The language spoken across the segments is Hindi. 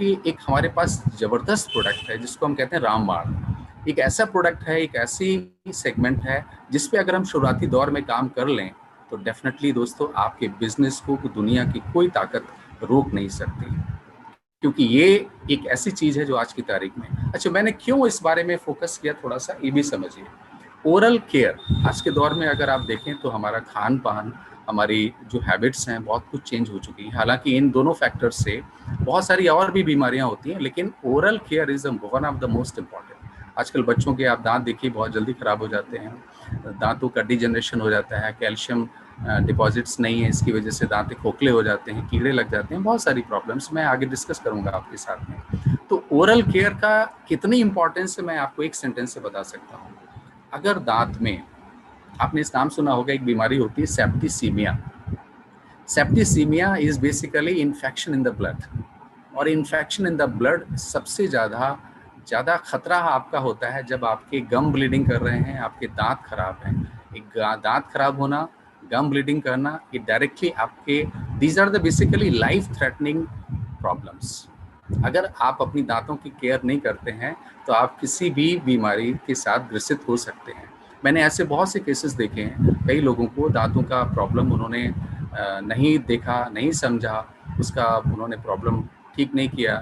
कि एक हमारे पास जबरदस्त प्रोडक्ट है जिसको हम कहते हैं रामबाण। एक ऐसा प्रोडक्ट है, एक ऐसी सेगमेंट है जिस पे अगर हम शुरुआती दौर में काम कर लें तो डेफिनेटली दोस्तों आपके बिजनेस को दुनिया की कोई ताकत रोक नहीं सकती, क्योंकि ये एक ऐसी चीज है जो आज की तारीख में। अच्छा, मैंने क्यों इस बारे में फोकस किया, थोड़ा सा ये भी समझिए। ओरल केयर आज के दौर में अगर आप देखें तो हमारा खान पान, हमारी जो हैबिट्स हैं बहुत कुछ चेंज हो चुकी है। हालांकि इन दोनों फैक्टर्स से बहुत सारी और भी बीमारियां होती हैं, लेकिन oral care is one of the most important. आजकल बच्चों के आप दांत देखिए बहुत जल्दी खराब हो जाते हैं, दांतों का डिजनरेशन हो जाता है, कैल्शियम डिपॉजिट्स नहीं है, इसकी वजह से दांत खोखले हो जाते हैं, कीड़े लग जाते हैं, बहुत सारी प्रॉब्लम्स मैं आगे डिस्कस करूंगा आपके साथ में। तो ओरल केयर का कितनी इंपॉर्टेंस है मैं आपको एक सेंटेंस से बता सकता हूँ। अगर दांत में, आपने इस नाम सुना होगा, एक बीमारी होती है septicaemia. Septicaemia is basically infection in the blood, और इन्फेक्शन इन द ब्लड सबसे ज़्यादा खतरा आपका होता है जब आपके गम ब्लीडिंग कर रहे हैं, आपके दांत खराब हैं। एक दांत खराब होना, गम ब्लीडिंग करना, ये डायरेक्टली आपके, these are the basically life threatening problems. अगर आप अपनी दांतों की केयर नहीं करते हैं तो आप किसी भी बीमारी के साथ ग्रसित हो सकते हैं। मैंने ऐसे बहुत से केसेस देखे हैं, कई लोगों को दांतों का प्रॉब्लम उन्होंने नहीं देखा, नहीं समझा, उसका उन्होंने प्रॉब्लम ठीक नहीं किया,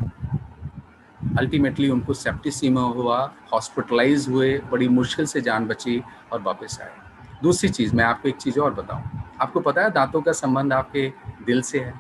अल्टीमेटली उनको सेप्टिसीमिया हुआ, हॉस्पिटलाइज हुए, बड़ी मुश्किल से जान बची और वापस आए। दूसरी चीज़, मैं आपको एक चीज़ और बताऊं, आपको पता है दांतों का संबंध आपके दिल से है।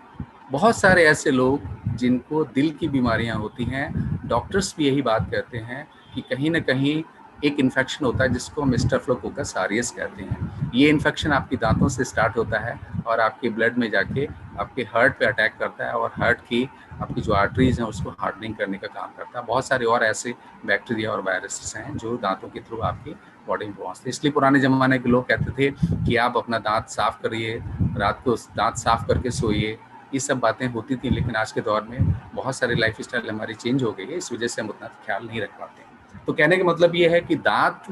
बहुत सारे ऐसे लोग जिनको दिल की बीमारियां होती हैं, डॉक्टर्स भी यही बात कहते हैं कि कहीं ना कहीं एक इन्फेक्शन होता है जिसको हम स्टेफिलोकोकस ऑरियस कहते हैं। ये इन्फेक्शन आपकी दांतों से स्टार्ट होता है और आपके ब्लड में जाके आपके हार्ट पे अटैक करता है, और हार्ट की आपकी जो आर्टरीज हैं उसको हार्डनिंग करने का काम करता है। बहुत सारे और ऐसे बैक्टीरिया और वायरसेस हैं जो दांतों के थ्रू आपकी बॉडी में पहुँचते हैं। इसलिए पुराने ज़माने के लोग कहते थे कि आप अपना दांत साफ करिए, रात को दांत साफ करके सोइए, ये सब बातें होती थी। लेकिन आज के दौर में बहुत सारी लाइफ स्टाइल हमारी चेंज हो गई है, इस वजह से हम उतना ख्याल नहीं रख पाते। तो कहने का मतलब ये है कि दांत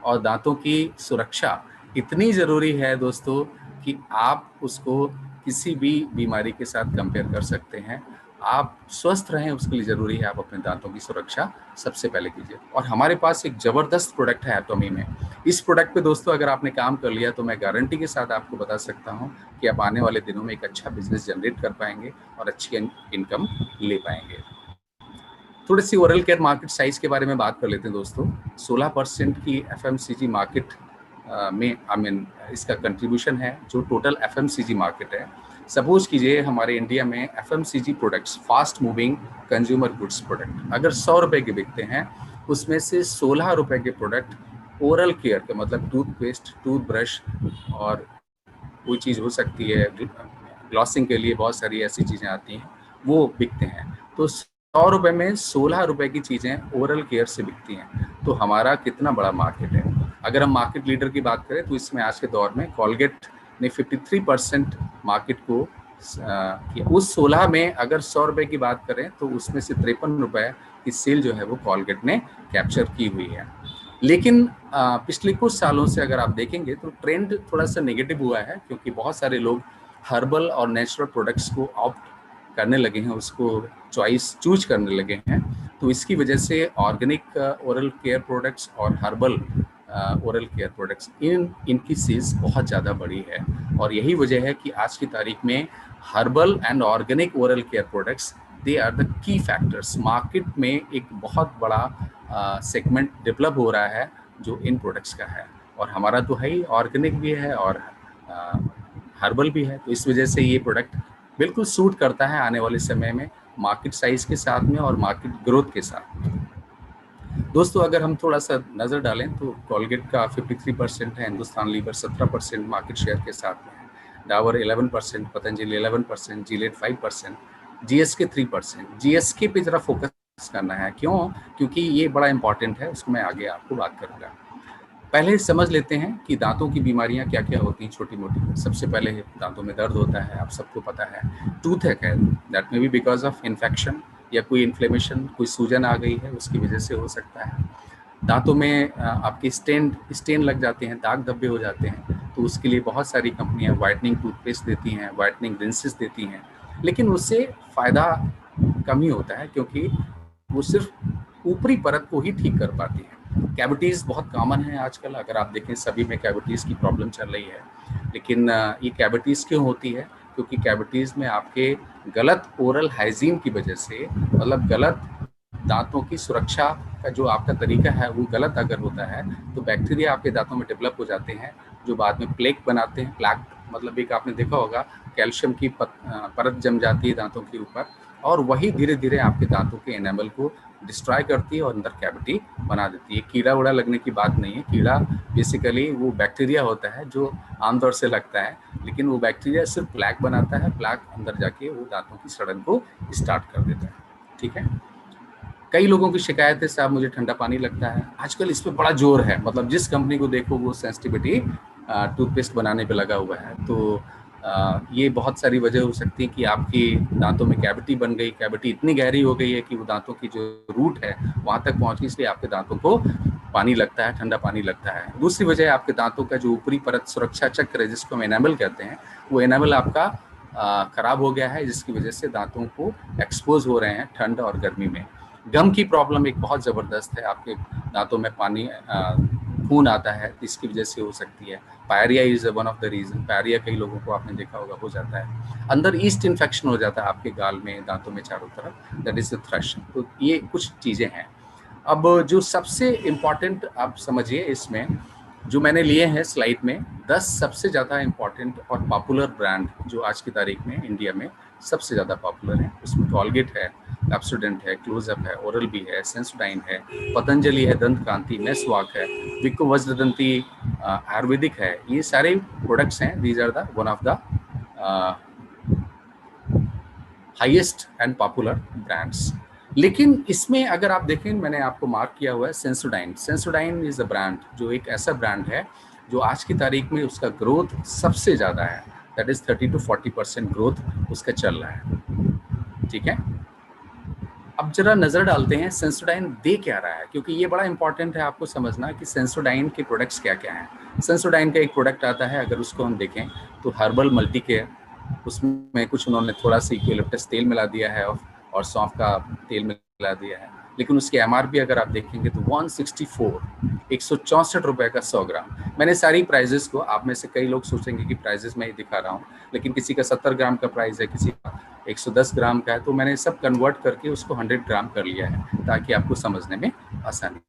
और दांतों की सुरक्षा इतनी ज़रूरी है दोस्तों कि आप उसको किसी भी बीमारी के साथ कंपेयर कर सकते हैं। आप स्वस्थ रहें उसके लिए ज़रूरी है आप अपने दांतों की सुरक्षा सबसे पहले कीजिए। और हमारे पास एक ज़बरदस्त प्रोडक्ट है एटॉमी में। इस प्रोडक्ट पे दोस्तों अगर आपने काम कर लिया तो मैं गारंटी के साथ आपको बता सकता हूँ कि आप आने वाले दिनों में एक अच्छा बिजनेस जनरेट कर पाएंगे और अच्छी इनकम ले पाएंगे। थोड़ी सी ओरल केयर मार्केट साइज के बारे में बात कर लेते हैं दोस्तों। 16% की एफएमसीजी मार्केट में इसका कंट्रीब्यूशन है जो टोटल एफएमसीजी मार्केट है। सपोज कीजिए हमारे इंडिया में FMCG products, fast moving consumer goods product, अगर 100 रुपए के बिकते हैं, उसमें से 16 रुपए के प्रोडक्ट ओरल केयर के, मतलब टूथपेस्ट, टूथब्रश और कोई चीज़ हो सकती है ग्लॉसिंग के लिए, बहुत सारी ऐसी चीज़ें आती हैं, वो बिकते हैं। तो 100 रुपए में 16 रुपए की चीज़ें ओरल केयर से बिकती हैं, तो हमारा कितना बड़ा मार्केट है। अगर हम मार्केट लीडर की बात करें तो इसमें आज के दौर में कॉलगेट ने 53% मार्केट को उस 16 में अगर 100 रुपए की बात करें तो उसमें से 53 रुपए की सेल जो है वो कॉलगेट ने कैप्चर की हुई है। लेकिन पिछले कुछ सालों से अगर आप देखेंगे तो ट्रेंड थोड़ा सा नेगेटिव हुआ है, क्योंकि बहुत सारे लोग हर्बल और नेचुरल प्रोडक्ट्स को ऑप्ट करने लगे हैं, उसको चूज करने लगे हैं। तो इसकी वजह से ऑर्गेनिक ओरल केयर प्रोडक्ट्स और हर्बल ओरल केयर प्रोडक्ट्स इनकी सेल्स बहुत ज़्यादा बढ़ी है। और यही वजह है कि आज की तारीख में herbal and organic oral care products, they are the key factors. Market में एक बहुत बड़ा सेगमेंट डेवलप हो रहा है जो इन प्रोडक्ट्स का है, और हमारा तो है ही, ऑर्गेनिक भी है और हर्बल भी है। तो इस वजह से ये प्रोडक्ट बिल्कुल सूट करता है आने वाले समय में मार्केट साइज के साथ में और मार्केट ग्रोथ के साथ। दोस्तों अगर हम थोड़ा सा नज़र डालें तो कॉलगेट का 53% है, हिंदुस्तान लीवर 17% मार्केट शेयर के साथ में है, Dabur 11%, Patanjali 11%, Gilead 5%, GSK 3%। GSK पे जरा फोकस करना है, क्यों? क्योंकि ये बड़ा इंपॉर्टेंट है, उसको मैं आगे आपको बात करूँगा। पहले समझ लेते हैं कि दांतों की बीमारियां क्या क्या होती हैं छोटी मोटी। सबसे पहले दांतों में दर्द होता है, आप सबको पता है, टूथ है, that may be because of infection या कोई इन्फ्लेमेशन, कोई सूजन आ गई है उसकी वजह से हो सकता है। दांतों में आपकी स्टेन लग जाते हैं, दाग धब्बे हो जाते हैं, तो उसके लिए बहुत सारी कंपनियां वाइटनिंग टूथपेस्ट देती हैं, वाइटनिंग रिंसेस देती हैं, लेकिन उससे फ़ायदा कम ही होता है, क्योंकि वो सिर्फ ऊपरी परत को ही ठीक कर पाती है। कैविटीज़ बहुत कॉमन है आजकल, अगर आप देखें सभी में कैविटीज़ की प्रॉब्लम चल रही है। लेकिन ये कैविटीज़ क्यों होती है? क्योंकि कैविटीज़ में आपके गलत ओरल हाइजीन की वजह से, मतलब गलत दांतों की सुरक्षा का जो आपका तरीका है वो गलत अगर होता है, तो बैक्टीरिया आपके दांतों में डेवलप हो जाते हैं, जो बाद में प्लेक बनाते हैं। प्लाक मतलब एक आपने देखा होगा, कैल्शियम की परत जम जाती है दांतों के ऊपर, और वही धीरे धीरे आपके दांतों के एनामल को डिस्ट्रॉय करती है और अंदर कैविटी बना देती है। कीड़ा उड़ा लगने की बात नहीं है, कीड़ा बेसिकली वो बैक्टीरिया होता है जो आमतौर से लगता है, लेकिन वो बैक्टीरिया सिर्फ प्लैक बनाता है, प्लैक अंदर जाके वो दांतों की सड़न को स्टार्ट कर देता है। ठीक है। कई लोगों की शिकायत है, साहब मुझे ठंडा पानी लगता है। आजकल इस पे बड़ा जोर है, मतलब जिस कंपनी को देखो वो सेंसिटिविटी टूथपेस्ट बनाने पे लगा हुआ है। तो ये बहुत सारी वजह हो सकती है कि आपकी दांतों में कैविटी बन गई, कैविटी इतनी गहरी हो गई है कि वो दांतों की जो रूट है वहाँ तक पहुँच गई, इसलिए आपके दांतों को पानी लगता है, ठंडा पानी लगता है। दूसरी वजह आपके दांतों का जो ऊपरी परत सुरक्षा चक्र है, जिसको हम एनामल कहते हैं, वो एनामल आपका खराब हो गया है, जिसकी वजह से दांतों को एक्सपोज हो रहे हैं ठंड और गर्मी में। गम की प्रॉब्लम एक बहुत ज़बरदस्त है, आपके दांतों में पानी खून आता है, इसकी वजह से हो सकती है। Pyorrhoea is one of the reason. Pyorrhoea कई लोगों को आपने देखा होगा हो जाता है। अंदर ईस्ट इन्फेक्शन हो जाता है आपके गाल में, दांतों में चारों तरफ, दैट इज द थ्रश। तो ये कुछ चीज़ें हैं। अब जो सबसे इम्पॉर्टेंट आप समझिए इसमें, जो मैंने लिए हैं स्लाइड में 10 सबसे ज़्यादा इम्पॉर्टेंट और पॉपुलर ब्रांड जो आज की तारीख में इंडिया में सबसे ज़्यादा पॉपुलर है, उसमें कॉलगेट है, पेप्सोडेंट है, क्लोजअप है, ओरल बी है, सेंसोडाइन है, पतंजलि है, दंत कांति, मेसवाक है, विको वज्रदंती आयुर्वेदिक है। ये सारे प्रोडक्ट्स हैं, these are the one of the highest and popular brands. लेकिन इसमें अगर आप देखें, मैंने आपको मार्क किया हुआ है Sensodyne. Sensodyne is a brand जो एक ऐसा ब्रांड है जो आज की तारीख में उसका ग्रोथ सबसे ज़्यादा है, दैट इज 30 to 40% ग्रोथ उसका चल रहा है। ठीक है। अब जरा नज़र डालते हैं सेंसोडाइन दे क्या रहा है, क्योंकि ये बड़ा इंपॉर्टेंट है आपको समझना कि सेंसोडाइन के प्रोडक्ट्स क्या क्या हैं। सेंसोडाइन का एक प्रोडक्ट आता है, अगर उसको हम देखें तो हर्बल मल्टी केयर, उसमें कुछ उन्होंने थोड़ा सा यूकेलिप्टस तेल मिला दिया है और सौंफ का तेल मिला दिया है, लेकिन उसकी एमआरपी अगर आप देखेंगे तो 164 रुपए का 100 ग्राम। मैंने सारी प्राइजेस को, आप में से कई लोग सोचेंगे कि प्राइजेस मैं ही दिखा रहा हूँ, लेकिन किसी का 70 ग्राम का प्राइस है, किसी का 110 ग्राम का है, तो मैंने सब कन्वर्ट करके उसको 100 ग्राम कर लिया है ताकि आपको समझने में आसानी।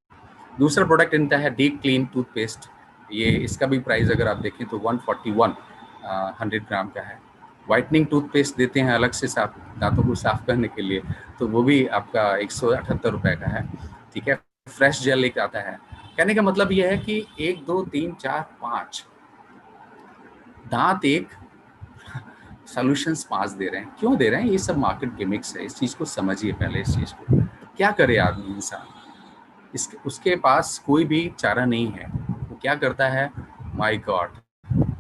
दूसरा प्रोडक्ट इनका है डीप क्लीन टूथपेस्ट। ये इसका भी प्राइस अगर आप देखें तो 141 100 ग्राम का है। वाइटनिंग टूथपेस्ट देते हैं अलग से साफ दांतों को साफ करने के लिए, तो वो भी आपका 178 रुपए का है। ठीक है। फ्रेश जेल एक आता है। कहने का मतलब ये है कि 1 2 3 4 5 दांत एक सॉल्यूशंस 5 दे रहे हैं। क्यों दे रहे हैं? ये सब मार्केट गिमिक्स है, इस चीज़ को समझिए पहले। इस चीज़ को क्या करे आदमी, इंसान, उसके पास कोई भी चारा नहीं है। वो क्या करता है, माय गॉड,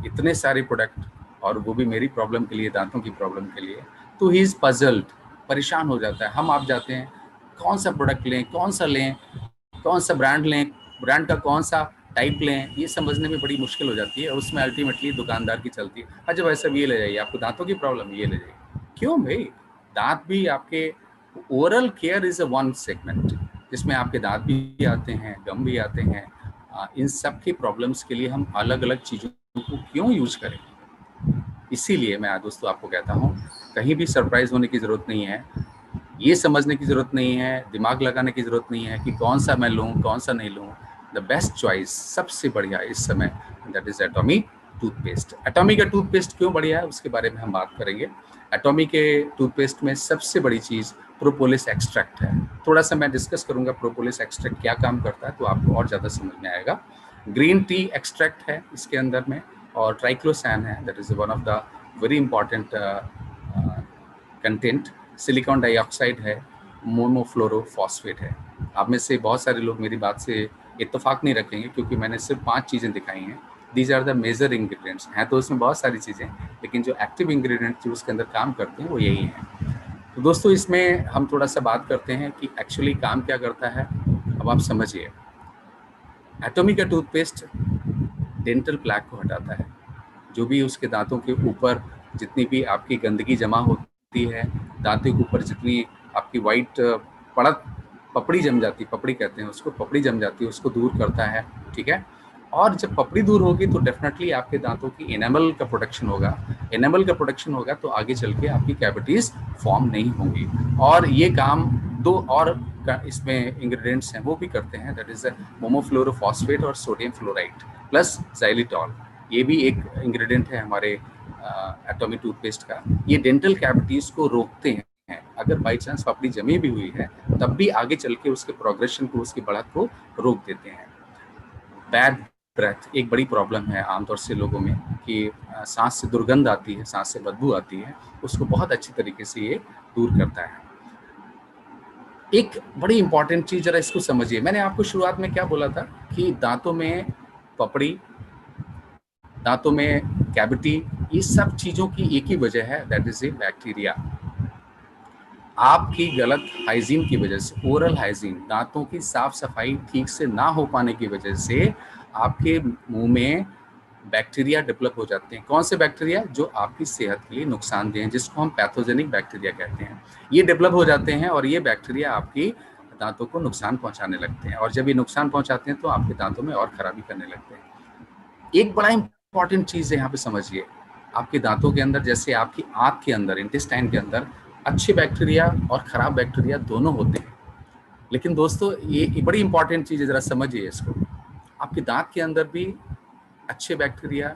इतने सारे प्रोडक्ट, और वो भी मेरी प्रॉब्लम के लिए, दांतों की प्रॉब्लम के लिए, तो ही इज़ पजल्ड, परेशान हो जाता है। हम आप जाते हैं, कौन सा प्रोडक्ट लें, कौन सा लें, कौन सा ब्रांड लें, ब्रांड का कौन सा टाइप लें, ये समझने में बड़ी मुश्किल हो जाती है। और उसमें अल्टीमेटली दुकानदार की चलती है, अच्छा भाई साहब ये ले जाइए, आपको दांतों की प्रॉब्लम ये ले जाइए। क्यों भाई? दांत भी आपके, oral care is a one segment जिसमें आपके दांत भी आते हैं, गम भी आते हैं। इन सब की प्रॉब्लम्स के लिए हम अलग अलग चीज़ों को क्यों यूज करें? इसीलिए मैं दोस्तों आपको कहता हूँ, कहीं भी सरप्राइज होने की ज़रूरत नहीं है, ये समझने की ज़रूरत नहीं है, दिमाग लगाने की ज़रूरत नहीं है कि कौन सा मैं लूँ कौन सा नहीं लूँ। द बेस्ट चॉइस, सबसे बढ़िया इस समय, दैट इज़ एटॉमी टूथपेस्ट। एटॉमी का टूथपेस्ट क्यों बढ़िया है उसके बारे में हम बात करेंगे। एटॉमी के टूथपेस्ट में सबसे बड़ी चीज़ प्रोपोलिस एक्सट्रैक्ट है। थोड़ा सा मैं डिस्कस करूँगा प्रोपोलिस एक्सट्रैक्ट क्या काम करता है, तो आपको और ज़्यादा समझ में आएगा। ग्रीन टी एक्सट्रैक्ट है इसके अंदर में, और ट्राइक्लोसैन है, that is one of the very important content. Silicon dioxide है, मोनोफ्लोरोफॉस्फेट है। आप में से बहुत सारे लोग मेरी बात से इत्तेफाक नहीं रखेंगे, क्योंकि मैंने सिर्फ 5 चीज़ें दिखाई हैं। These are the major ingredients हैं, तो उसमें बहुत सारी चीज़ें, लेकिन जो एक्टिव इंग्रेडिएंट्स जो उसके अंदर काम करते हैं वो यही हैं। तो दोस्तों इसमें हम थोड़ा सा बात करते हैं कि एक्चुअली काम क्या करता है। अब आप समझिए, एटॉमी का टूथपेस्ट डेंटल प्लैक को हटाता है। जो भी उसके दांतों के ऊपर जितनी भी आपकी गंदगी जमा होती है, दांतों के ऊपर जितनी आपकी वाइट पड़त पपड़ी जम जाती, पपड़ी कहते हैं उसको, पपड़ी जम जाती है, उसको दूर करता है, ठीक है। और जब पपड़ी दूर होगी तो डेफिनेटली आपके दांतों की एनामल का प्रोटेक्शन होगा, एनामल का प्रोटेक्शन होगा तो आगे चल के आपकी कैविटीज फॉर्म नहीं होंगी। और ये काम दो और इसमें इंग्रेडिएंट्स हैं वो भी करते हैं, दैट इज मोमोफ्लोरोफॉस्फेट और सोडियम फ्लोराइड प्लस xylitol। ये भी एक इंग्रेडिएंट है हमारे एटॉमी टूथपेस्ट का। ये डेंटल कैविटीज को रोकते हैं, अगर बाई चांस पपड़ी जमी भी हुई है तब भी आगे चल के उसके प्रोग्रेशन को, उसकी बढ़त को रोक देते हैं। बैड ब्रेथ एक बड़ी प्रॉब्लम है आमतौर से लोगों में कि सांस से दुर्गंध आती है, सांस से बदबू आती है, उसको बहुत अच्छी तरीके से ये दूर करता है। एक बड़ी इंपॉर्टेंट चीज जरा इसको समझिए, मैंने आपको शुरुआत में क्या बोला था कि दांतों में पपड़ी, दांतों में कैविटी, ये सब चीजों की एक ही वजह है, दैट इज ए बैक्टीरिया। आपकी गलत हाइजीन की वजह से, ओरल हाइजीन, दांतों की साफ सफाई ठीक से ना हो पाने की वजह से आपके मुंह में बैक्टीरिया डेवलप हो जाते हैं। कौन से बैक्टीरिया? जो आपकी सेहत के लिए नुकसानदेह हैं, जिसको हम पैथोजेनिक बैक्टीरिया कहते हैं। ये डेवलप हो जाते हैं और ये बैक्टीरिया आपकी दांतों को नुकसान पहुंचाने लगते हैं, और जब ये नुकसान पहुंचाते हैं तो आपके दांतों में और खराबी करने लगते हैं। एक बड़ा इंपॉर्टेंट चीज है यहाँ पे समझिए, आपके दांतों के अंदर, जैसे आपकी आंत के अंदर, इंटेस्टाइन के अंदर अच्छे बैक्टीरिया और खराब बैक्टीरिया दोनों होते हैं। लेकिन दोस्तों ये बड़ी इंपॉर्टेंट चीज है, जरा समझिए इसको। आपके दांत के अंदर भी अच्छे बैक्टीरिया,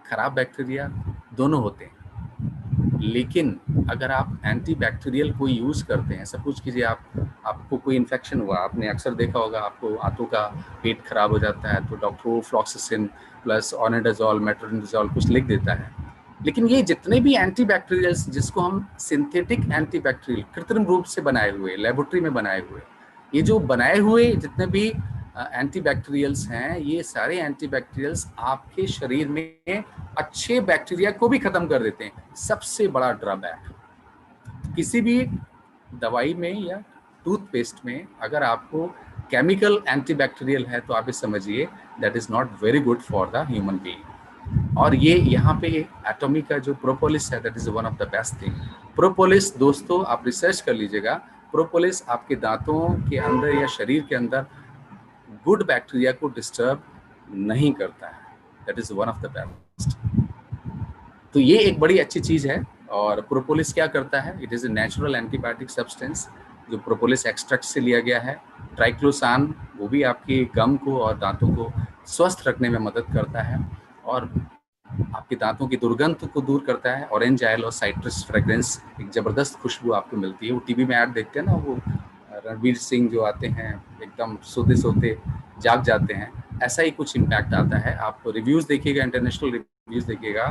खराब बैक्टीरिया दोनों होते हैं, लेकिन अगर आप एंटी बैक्टीरियल कोई यूज करते हैं, सपोज कीजिए आपको कोई इन्फेक्शन हुआ, आपने अक्सर देखा होगा आपको आंतों का पेट खराब हो जाता है तो डॉक्टर फ्लॉक्सिसिन प्लस ऑनिडाजोल, मेट्रोनिडाजोल कुछ लिख देता है। लेकिन ये जितने भी एंटी बैक्टीरियल्स, जिसको हम सिंथेटिक एंटी बैक्टीरियल, कृत्रिम रूप से बनाए हुए, लेबोरेटरी में बनाए हुए, ये जो बनाए हुए जितने भी एंटी बैक्टीरियल्स हैं, ये सारे एंटी बैक्टीरियल्स आपके शरीर में अच्छे बैक्टीरिया को भी खत्म कर देते हैं। सबसे बड़ा ड्रॉबैक किसी भी दवाई में या टूथपेस्ट में अगर आपको केमिकल एंटी बैक्टीरियल है तो आप ये समझिए that is not very good for the human being. और ये यहाँ पे एटॉमी का जो प्रोपोलिस है, that is one of the best thing. Propolis दोस्तों आप रिसर्च कर लीजिएगा, प्रोपोलिस आपके दांतों के अंदर या शरीर के अंदर गुड बैक्टीरिया को डिस्टर्ब नहीं करता है, that is one of the best. तो ये एक बड़ी अच्छी चीज है। और प्रोपोलिस क्या करता है? It is a natural antibiotic substance जो प्रोपोलिस एक्सट्रैक्ट से लिया गया है। ट्राइक्लोसान वो भी आपकी गम को और दांतों को स्वस्थ रखने में मदद करता है और आपके दांतों की दुर्गंध को दूर करता है। ऑरेंज ऑयल और साइट्रस फ्रेग्रेंस, एक जबरदस्त खुशबू आपको मिलती है। वो टीवी में ऐड देखते हैं ना, वो रणवीर सिंह जो आते हैं एकदम सोते सोते जाग जाते हैं, ऐसा ही कुछ इम्पैक्ट आता है। आप रिव्यूज देखिएगा, इंटरनेशनल रिव्यूज देखिएगा,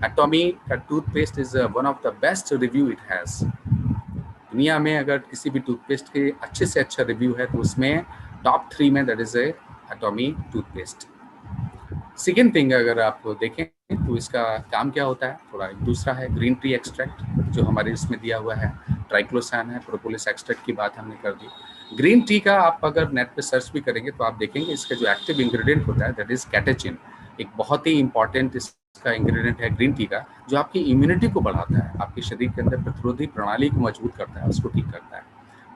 एटॉमी का toothpaste is one of the best review it has. दुनिया में अगर किसी भी टूथपेस्ट के अच्छे से अच्छा रिव्यू है तो उसमें टॉप 3 में that is एटॉमी toothpaste. Second thing अगर आप देखें तो इसका काम क्या होता है, थोड़ा एक दूसरा है। ग्रीन टी एक्सट्रैक्ट जो हमारे इसमें दिया हुआ है, ट्राइक्लोसान है, प्रोपोलिस एक्सट्रैक्ट की बात हमने कर दी। ग्रीन टी का आप अगर नेट पे सर्च भी करेंगे तो आप देखेंगे इसका जो एक्टिव इंग्रेडिएंट होता है दैट इज कैटेचिन। एक बहुत ही इंपॉर्टेंट इसका इंग्रेडिएंट है ग्रीन टी का, जो आपकी इम्यूनिटी को बढ़ाता है, आपके शरीर के अंदर प्रतिरोधी प्रणाली को मजबूत करता है, उसको ठीक करता है।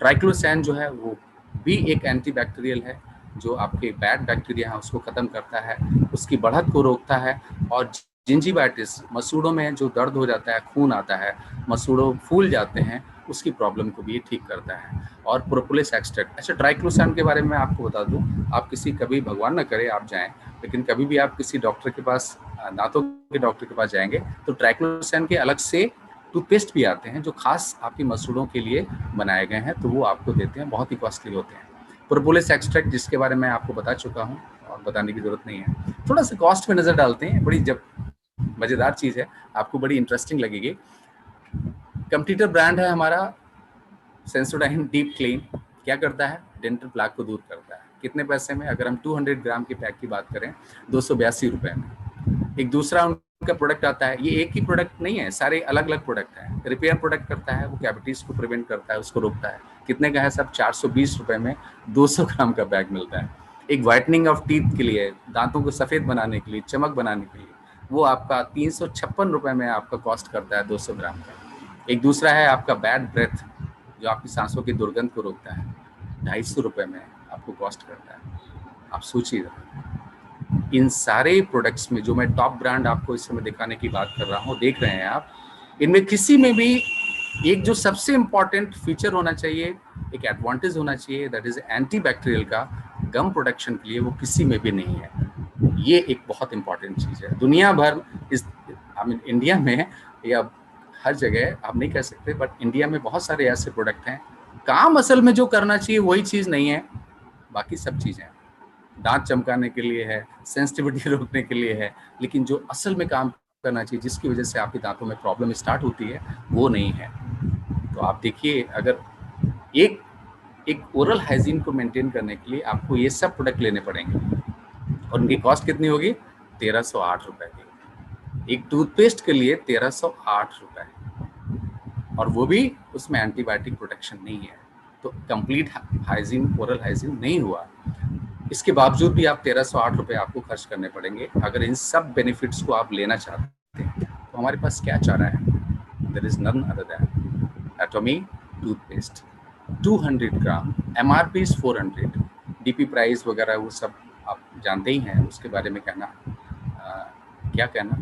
ट्राइक्लोसान जो है वो भी एक एंटीबैक्टीरियल है जो आपके बैड बैक्टीरिया है उसको खत्म करता है, उसकी बढ़त को रोकता है। और जिंजिवाइटिस, मसूड़ों में जो दर्द हो जाता है, खून आता है, मसूड़ों फूल जाते हैं, उसकी प्रॉब्लम को भी ये ठीक करता है। और प्रोपोलिस एक्सट्रैक्ट, अच्छा ट्राइक्लोसान के बारे में आपको बता दूं, आप किसी कभी भगवान ना करे आप जाएं, लेकिन कभी भी आप किसी डॉक्टर के पास, दांतों के डॉक्टर के पास जाएंगे तो ट्राइक्लोसान के अलग से टूथपेस्ट भी आते हैं जो खास आपकी मसूड़ों के लिए बनाए गए हैं, तो वो आपको देते हैं, बहुत ही कॉस्टली होते हैं। प्रोपोलिस एक्सट्रैक्ट जिसके बारे में आपको बता चुका हूँ और बताने की जरूरत नहीं है। थोड़ा सा कॉस्ट में नजर डालते हैं, बड़ी जब मजेदार चीज है, आपको बड़ी इंटरेस्टिंग लगेगी। कंप्यूटर ब्रांड है हमारा सेंसोडाइन डीप क्लीन। क्या करता है? डेंटल प्लाक को दूर करता है। कितने पैसे में? अगर हम 200 ग्राम के पैक की बात करें 282 रुपए में। एक दूसरा उनका प्रोडक्ट आता है, ये एक ही प्रोडक्ट नहीं है, सारे अलग अलग प्रोडक्ट हैं। रिपेयर प्रोडक्ट करता है, वो कैविटीज को प्रिवेंट करता है, उसको रोकता है। कितने का है सब? 420 रुपए में 200 ग्राम का बैग मिलता है। एक व्हाइटनिंग ऑफ टीथ के लिए, दांतों को सफेद बनाने के लिए, चमक बनाने के लिए, वो आपका 356 रुपए में आपका कॉस्ट करता है 200 ग्राम का। एक दूसरा है आपका बैड ब्रेथ, जो आपकी सांसों की दुर्गंध को रोकता है, 250 रुपये में आपको कॉस्ट करता है। आप सोचिए, इन सारे प्रोडक्ट्स में जो मैं टॉप ब्रांड आपको इस समय दिखाने की बात कर रहा हूँ, देख रहे हैं आप, इनमें किसी में भी एक जो सबसे इंपॉर्टेंट फीचर होना चाहिए, एक एडवांटेज होना चाहिए, दैट इज एंटी बैक्टीरियल का गम प्रोडक्शन के लिए, वो किसी में भी नहीं है। ये एक बहुत इंपॉर्टेंट चीज है। दुनिया भर इस इंडिया में या हर जगह आप नहीं कह सकते, बट इंडिया में बहुत सारे ऐसे प्रोडक्ट हैं, काम असल में जो करना चाहिए वही चीज नहीं है, बाकी सब चीजें हैं। दांत चमकाने के लिए है, सेंसिटिविटी रोकने के लिए है, लेकिन जो असल में काम करना चाहिए, जिसकी वजह से आपके दांतों में प्रॉब्लम स्टार्ट होती है, वो नहीं है। तो आप देखिए, अगर एक ओरल हाइजीन को मेंटेन करने के लिए आपको ये सब प्रोडक्ट लेने पड़ेंगे, और उनकी कॉस्ट कितनी होगी? 1308 रुपए की। एक टूथपेस्ट के लिए 1308 रुपए, और वो भी उसमें एंटीबायोटिक प्रोटेक्शन नहीं है। तो कंप्लीट हाइजीन, ओरल हाइजीन नहीं हुआ। इसके बावजूद भी आप 1308 रुपये आपको खर्च करने पड़ेंगे अगर इन सब बेनिफिट्स को आप लेना चाहते हैं। तो हमारे पास क्या चारा है? There is none other than Atomy toothpaste, 200 gram, MRP is 400, DP price वगैरह वो सब आप जानते ही हैं, उसके बारे में कहना क्या कहना।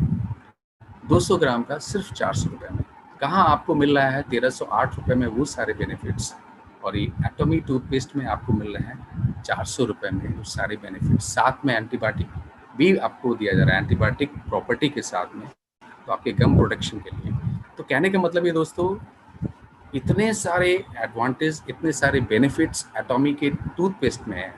200 ग्राम का सिर्फ 400 रुपये में। कहाँ आपको मिल रहा है 1308 रुपये में वो सारे बेनिफिट्स, और ये एटॉमी टूथपेस्ट में आपको मिल रहे हैं 400 रुपये में वो सारे बेनिफिट्स। साथ में एंटीबायोटिक भी आपको दिया जा रहा है, एंटीबायोटिक प्रॉपर्टी के साथ में, तो आपके गम प्रोटेक्शन के लिए। तो कहने का मतलब ये दोस्तों, इतने सारे एडवांटेज, इतने सारे बेनिफिट्स एटॉमी के टूथपेस्ट में है,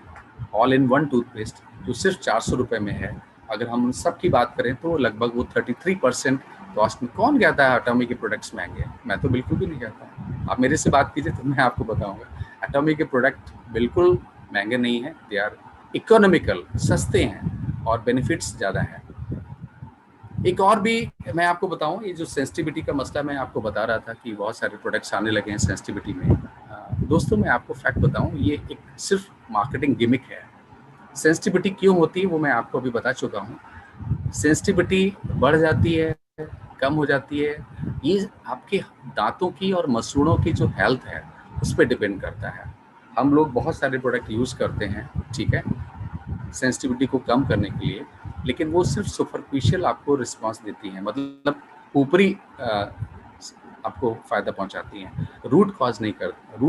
ऑल इन वन टूथपेस्ट, जो सिर्फ 400 रुपये में है। अगर हम उन सब की बात करें तो लगभग वो 33% कॉस्ट में। कौन कहता है एटॉमी के प्रोडक्ट्स महंगे हैं? मैं तो बिल्कुल भी नहीं कहता। आप मेरे से बात कीजिए तो मैं आपको बताऊंगा एटॉमी के प्रोडक्ट बिल्कुल महंगे नहीं हैं, दे आर इकोनॉमिकल, सस्ते हैं, और बेनिफिट्स ज़्यादा हैं। एक और भी मैं आपको बताऊं, ये जो सेंसिटिविटी का मसला मैं आपको बता रहा था कि बहुत सारे प्रोडक्ट्स आने लगे हैं सेंसिटिविटी में। दोस्तों मैं आपको फैक्ट बताऊं, ये एक सिर्फ मार्केटिंग गिमिक है। सेंसिटिविटी क्यों होती है वो मैं आपको अभी बता चुका हूं। सेंसिटिविटी बढ़ जाती है, कम हो जाती है, ये आपके दांतों की और मसूड़ों की जो हेल्थ है उस पर डिपेंड करता है। हम लोग बहुत सारे प्रोडक्ट यूज़ करते हैं, ठीक है, सेंसिटिविटी को कम करने के लिए, लेकिन वो सिर्फ सुपरफिशियल आपको रिस्पांस देती हैं, मतलब ऊपरी आपको फ़ायदा पहुंचाती हैं, रूट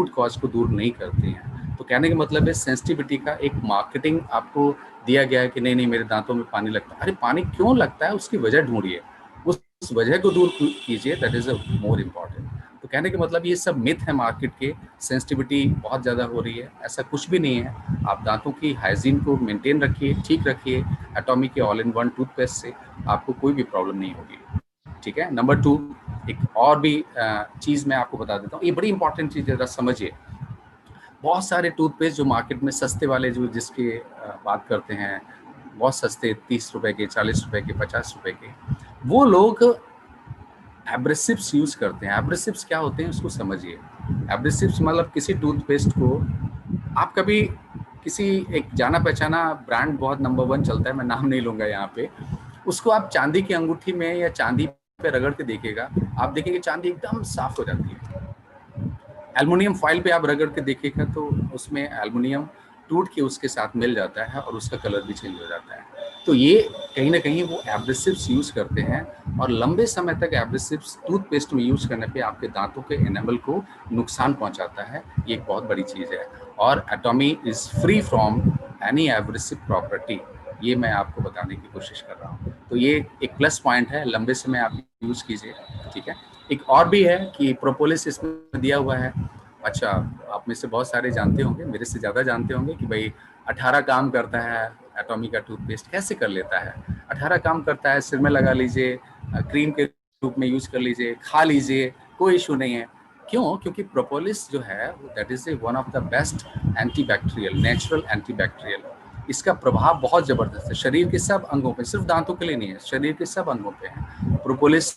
कॉज को दूर नहीं करती हैं। तो कहने का मतलब है सेंसिटिविटी का एक मार्केटिंग आपको दिया गया है कि नहीं नहीं मेरे दांतों में पानी लगता है। अरे पानी क्यों लगता है, उसकी वजह ढूंढिए, उस वजह को दूर कीजिए, that is a more important. तो कहने का मतलब ये सब मिथ है मार्केट के, सेंसिटिविटी बहुत ज़्यादा हो रही है, ऐसा कुछ भी नहीं है। आप दांतों की हाइजीन को मेंटेन रखिए, ठीक रखिए, एटॉमी के ऑल इन वन टूथपेस्ट से आपको कोई भी प्रॉब्लम नहीं होगी, ठीक है। नंबर 2, एक और भी चीज़ मैं आपको बता देता हूँ, ये बड़ी इंपॉर्टेंट चीज़ है, जरा समझिए। बहुत सारे टूथपेस्ट जो मार्केट में सस्ते वाले, जो जिसके बात करते हैं, बहुत सस्ते 30 रुपए के, 40 रुपए के, 50 रुपए के, वो लोग एब्रेसिव्स यूज करते हैं। एब्रेसिव्स क्या होते हैं उसको समझिए। एब्रेसिव्स मतलब किसी टूथपेस्ट को आप कभी किसी एक जाना पहचाना ब्रांड बहुत नंबर 1 चलता है, मैं नाम नहीं लूंगा यहाँ पे, उसको आप चांदी की अंगूठी में या चांदी पे रगड़ के देखिएगा, आप देखेंगे चांदी एकदम साफ हो जाती है। एल्युमिनियम फॉइल पे आप रगड़ के देखिएगा तो उसमें एल्युमिनियम टूट के उसके साथ मिल जाता है और उसका कलर भी चेंज हो जाता है। तो ये कहीं ना कहीं वो एब्रेसिव्स यूज करते हैं, और लंबे समय तक एब्रेसिव्स टूथपेस्ट में यूज करने पे आपके दांतों के एनामल को नुकसान पहुंचाता है। ये एक बहुत बड़ी चीज़ है, और एटॉमी is free from any abrasive property, ये मैं आपको बताने की कोशिश कर रहा हूँ। तो ये एक प्लस पॉइंट है, लंबे समय आप यूज कीजिए, ठीक है। एक और भी है कि प्रोपोलिस इसमें दिया हुआ है। अच्छा, आप में से बहुत सारे जानते होंगे, मेरे से ज़्यादा जानते होंगे कि भाई 18 काम करता है एटॉमी का टूथपेस्ट। कैसे कर लेता है? 18 काम करता है, सिर में लगा लीजिए, क्रीम के रूप में यूज कर लीजिए, खा लीजिए, कोई इशू नहीं है। क्यों? क्योंकि प्रोपोलिस जो है that is one of the best antibacterial, natural antibacterial. इसका प्रभाव बहुत ज़बरदस्त है शरीर के सब अंगों पे, सिर्फ दांतों के लिए नहीं है, शरीर के सब अंगों पे है। प्रोपोलिस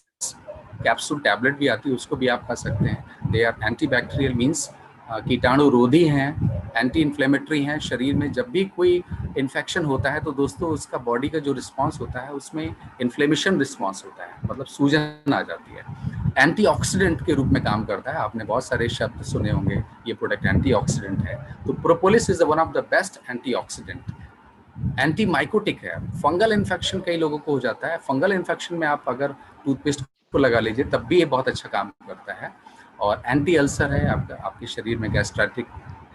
कैप्सूल टैबलेट भी आती है, उसको भी आप खा सकते हैं। दे आर एंटीबैक्टीरियल, मीन्स कीटाणु रोधी हैं, एंटी इन्फ्लेमेटरी हैं। शरीर में जब भी कोई इन्फेक्शन होता है तो दोस्तों उसका बॉडी का जो रिस्पांस होता है उसमें इन्फ्लेमेशन रिस्पांस होता है, मतलब सूजन आ जाती है। एंटीऑक्सीडेंट के रूप में काम करता है। आपने बहुत सारे शब्द सुने होंगे, ये प्रोडक्ट एंटीऑक्सीडेंट है। तो propolis is one of the best antioxidant. Anti mycotic है। फंगल इन्फेक्शन कई लोगों को हो जाता है, फंगल इन्फेक्शन में आप अगर टूथपेस्ट को लगा लीजिए तब भी ये बहुत अच्छा काम करता है। और एंटी अल्सर है, आपके शरीर में गैस्ट्राइटिक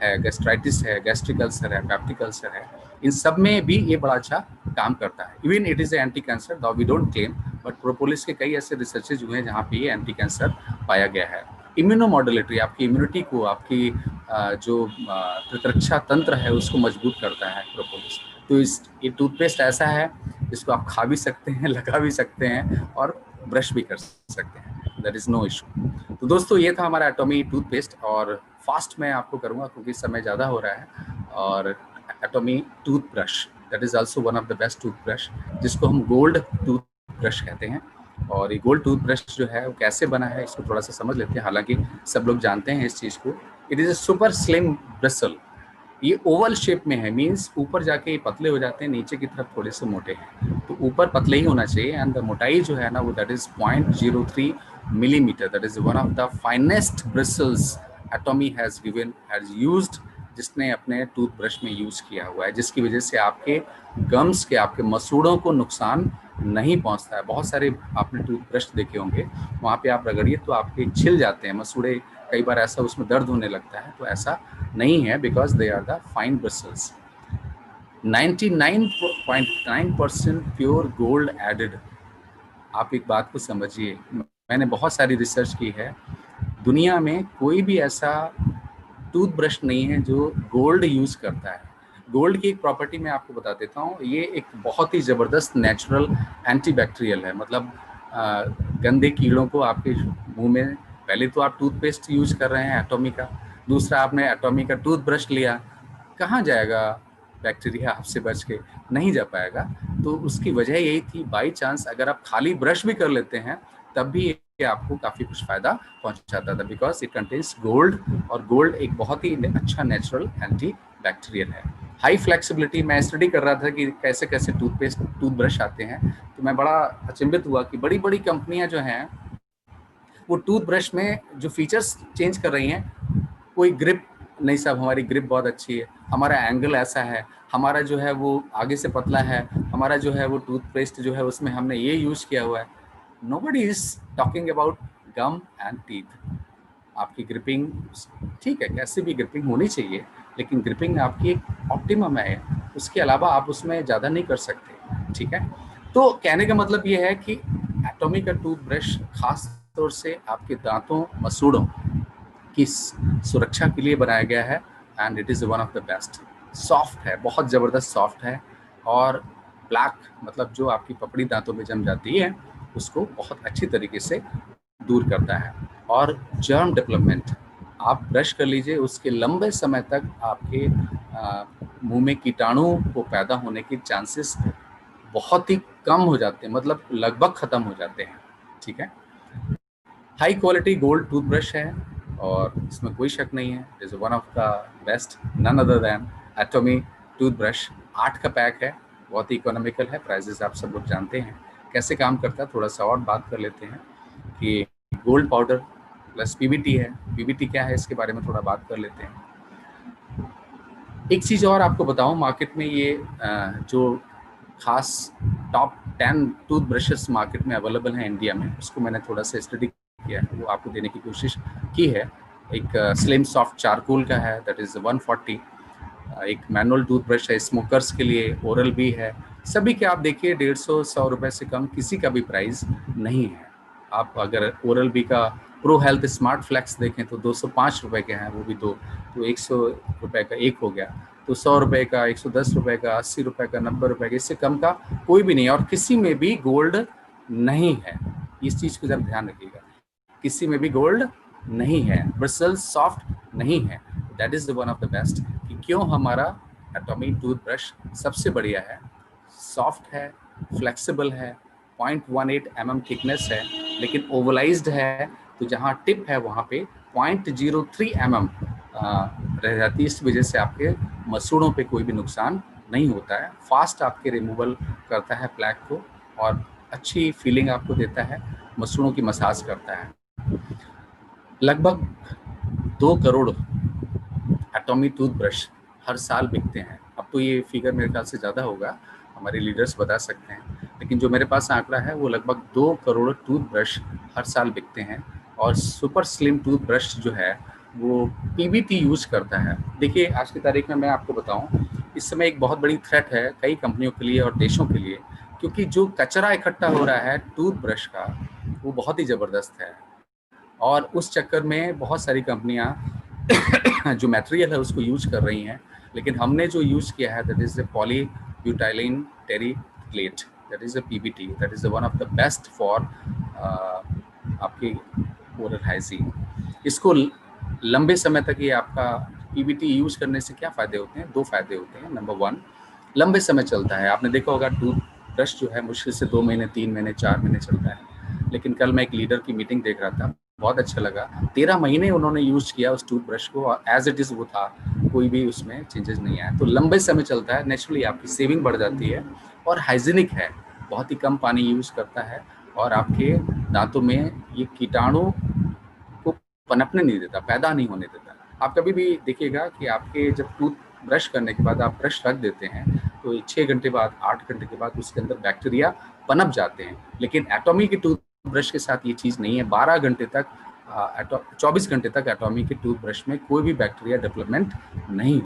है, गैस्ट्राइटिस है, गैस्ट्रिक अल्सर है, पैप्टिक अल्सर है, इन सब में भी ये बड़ा अच्छा काम करता है। Even it is anti cancer, though we don't claim, but propolis के कई ऐसे रिसर्चेज हुए हैं जहाँ पे ये एंटी कैंसर पाया गया है। इम्यूनोमॉड्यूलेटरी, आपकी इम्यूनिटी को, आपकी जो प्रतिरक्षा तंत्र है उसको मजबूत करता है प्रोपोलिस। तो ये टूथपेस्ट ऐसा है जिसको आप खा भी सकते हैं, लगा भी सकते हैं और ब्रश भी कर सकते हैं, दैट इज नो इशू। तो दोस्तों ये था हमारा एटॉमी टूथपेस्ट, और फास्ट मैं आपको करूंगा क्योंकि समय ज़्यादा हो रहा है। और एटॉमी toothbrush, that is also one of the best toothbrush, जिसको हम गोल्ड टूथब्रश कहते हैं। और ये गोल्ड टूथब्रश जो है वो कैसे बना है इसको थोड़ा सा समझ लेते हैं, हालांकि सब लोग जानते हैं इस चीज़ को। It is a super slim bristle. ये ओवल शेप में है, मीन्स ऊपर जाके ये पतले हो जाते हैं, नीचे की तरफ थोड़े से मोटे हैं। तो ऊपर पतले ही होना चाहिए, एंड द मोटाई जो है ना वो that is 0.03 millimetre. That is one of the finest bristles एटॉमी has used, जिसने अपने टूथब्रश में यूज किया हुआ है, जिसकी वजह से आपके गम्स के, आपके मसूड़ों को नुकसान नहीं पहुंचता है। बहुत सारे आपने टूथब्रश देखे होंगे, वहाँ पे आप रगड़िए तो आपके छिल जाते हैं मसूड़े, कई बार ऐसा उसमें दर्द होने लगता है। तो ऐसा नहीं है, because they are the fine bristles. 99.9% pure gold added. आप एक बात को समझिए, मैंने बहुत सारी रिसर्च की है, दुनिया में कोई भी ऐसा टूथब्रश नहीं है जो गोल्ड यूज करता है। गोल्ड की एक प्रॉपर्टी मैं आपको बता देता हूँ, ये एक बहुत ही ज़बरदस्त नेचुरल एंटीबैक्टीरियल है। मतलब गंदे कीड़ों को आपके मुंह में, पहले तो आप टूथपेस्ट यूज कर रहे हैं एटॉमी का, दूसरा आपने एटॉमी का टूथब्रश लिया, कहाँ जाएगा बैक्टीरिया आपसे बच के? नहीं जा पाएगा। तो उसकी वजह यही थी, बाई चांस अगर आप खाली ब्रश भी कर लेते हैं तब भी ये आपको काफ़ी कुछ फ़ायदा पहुंचाता था, बिकॉज इट कंटेन्स गोल्ड, और गोल्ड एक बहुत ही अच्छा नेचुरल एंटी बैक्टीरियल है। हाई फ्लेक्सिबिलिटी, मैं स्टडी कर रहा था कि कैसे कैसे टूथब्रश आते हैं, तो मैं बड़ा अचंभित हुआ कि बड़ी बड़ी कंपनियां जो हैं वो टूथब्रश में जो फीचर्स चेंज कर रही हैं। कोई ग्रिप नहीं साहब, हमारी ग्रिप बहुत अच्छी है, हमारा एंगल ऐसा है, हमारा जो है वो आगे से पतला है, हमारा जो है वो टूथपेस्ट जो है उसमें हमने ये यूज़ किया हुआ है। Nobody is talking about gum and teeth. आपकी ग्रिपिंग ठीक है, कैसे भी ग्रिपिंग होनी चाहिए, लेकिन ग्रिपिंग आपकी एक ऑप्टिमम है, उसके अलावा आप उसमें ज़्यादा नहीं कर सकते, ठीक है। तो कहने का मतलब ये है कि एटॉमी का टूथब्रश खास तौर से आपके दांतों, मसूड़ों की सुरक्षा के लिए बनाया गया है, and it is one of the best. Soft है, बहुत ज़बरदस्त सॉफ्ट है, और ब्लैक मतलब जो आपकी पपड़ी दांतों में जम जाती है उसको बहुत अच्छी तरीके से दूर करता है। और जर्म डेवलपमेंट, आप ब्रश कर लीजिए, उसके लंबे समय तक आपके मुंह में कीटाणु को पैदा होने के चांसेस बहुत ही कम हो जाते हैं, मतलब लगभग ख़त्म हो जाते हैं, ठीक है। हाई क्वालिटी गोल्ड टूथब्रश है और इसमें कोई शक नहीं है, it is one of the best, none other than Atomy toothbrush. 8 का पैक है, बहुत ही इकोनॉमिकल है, प्राइजेस आप सब लोग जानते हैं। कैसे काम करता है थोड़ा सा और बात कर लेते हैं कि गोल्ड पाउडर प्लस पीबीटी है। पीबीटी क्या है इसके बारे में थोड़ा बात कर लेते हैं। एक चीज़ और आपको बताऊं, मार्केट में ये जो खास टॉप 10 टूथब्रशेस मार्केट में अवेलेबल हैं इंडिया में, उसको मैंने थोड़ा सा स्टडी किया है, वो आपको देने की कोशिश की है। एक स्लिम सॉफ्ट चारकोल का है, दैट इज़ 140। एक मैनुअल टूथब्रश है स्मोकर्स के लिए, ओरल भी है। सभी के आप देखिए 150-100 रुपये से कम किसी का भी प्राइस नहीं है। आप अगर ओरल बी का प्रो हेल्थ स्मार्ट फ्लैक्स देखें तो 205 रुपये के हैं, वो भी दो, तो 100 रुपये का एक हो गया। तो 100 रुपये का, 110 रुपये का, 80 रुपये का, 90 रुपये का, इससे कम का कोई भी नहीं है। और किसी में भी गोल्ड नहीं है, इस चीज़ को जरा ध्यान रखिएगा, किसी में भी गोल्ड नहीं है, ब्रिसल्स सॉफ्ट नहीं है। That is the one of the best कि क्यों हमारा एटॉमी टूथब्रश सबसे बढ़िया है। सॉफ्ट है, फ्लेक्सिबल है, 0.18 mm थिकनेस है, लेकिन ओवलाइज्ड है, तो जहाँ टिप है वहाँ पे 0.03 mm रह जाती है। इस वजह से आपके मसूड़ों पे कोई भी नुकसान नहीं होता है। फास्ट आपके रिमूवल करता है प्लैक को, और अच्छी फीलिंग आपको देता है, मसूड़ों की मसाज करता है। लगभग 2 करोड़ एटॉमिक टूथब्रश हर साल बिकते हैं। अब तो ये फिगर मेरे ख्याल से ज़्यादा होगा, हमारे लीडर्स बता सकते हैं, लेकिन जो मेरे पास आंकड़ा है वो लगभग 2 करोड़ टूथब्रश हर साल बिकते हैं। और सुपर स्लिम टूथब्रश जो है वो पीबीटी यूज करता है। देखिए आज की तारीख में मैं आपको बताऊं, इस समय एक बहुत बड़ी थ्रेट है कई कंपनियों के लिए और देशों के लिए, क्योंकि जो कचरा इकट्ठा हो रहा है टूथब्रश का वो बहुत ही ज़बरदस्त है। और उस चक्कर में बहुत सारी कंपनियां जो मटेरियल है उसको यूज कर रही हैं, लेकिन हमने जो यूज किया है that is the polybutylene terephthalate, that is a PBT, that is one of the best for आपकी ओरल हाइजीन। इसको लंबे समय तक ये आपका पीबीटी यूज करने से क्या फ़ायदे होते हैं? 2 फ़ायदे होते हैं। नंबर 1, लंबे समय चलता है। आपने देखा होगा टूथ ब्रश जो है मुश्किल से 2 महीने, 3 महीने, 4 महीने चलता है, लेकिन कल मैं एक लीडर की मीटिंग देख रहा था, बहुत अच्छा लगा। 13 महीने उन्होंने यूज किया उस टूथब्रश को और एज इट इज़ वो था, कोई भी उसमें चेंजेस नहीं आया। तो लंबे समय चलता है, नेचुरली आपकी सेविंग बढ़ जाती है और हाइजीनिक है, बहुत ही कम पानी यूज करता है और आपके दांतों में ये कीटाणु को पनपने नहीं देता, पैदा नहीं होने देता। आप कभी भी देखिएगा कि आपके जब टूथ ब्रश करने के बाद आप ब्रश रख देते हैं तो 6 घंटे बाद, 8 घंटे के बाद उसके अंदर बैक्टीरिया पनप जाते हैं, लेकिन एटॉमी के टूथ ब्रश के साथ ये चीज़ नहीं है। 12 घंटे तक 24 घंटे तक एटॉमी के टूथ ब्रश में कोई भी बैक्टीरिया डेवलपमेंट नहीं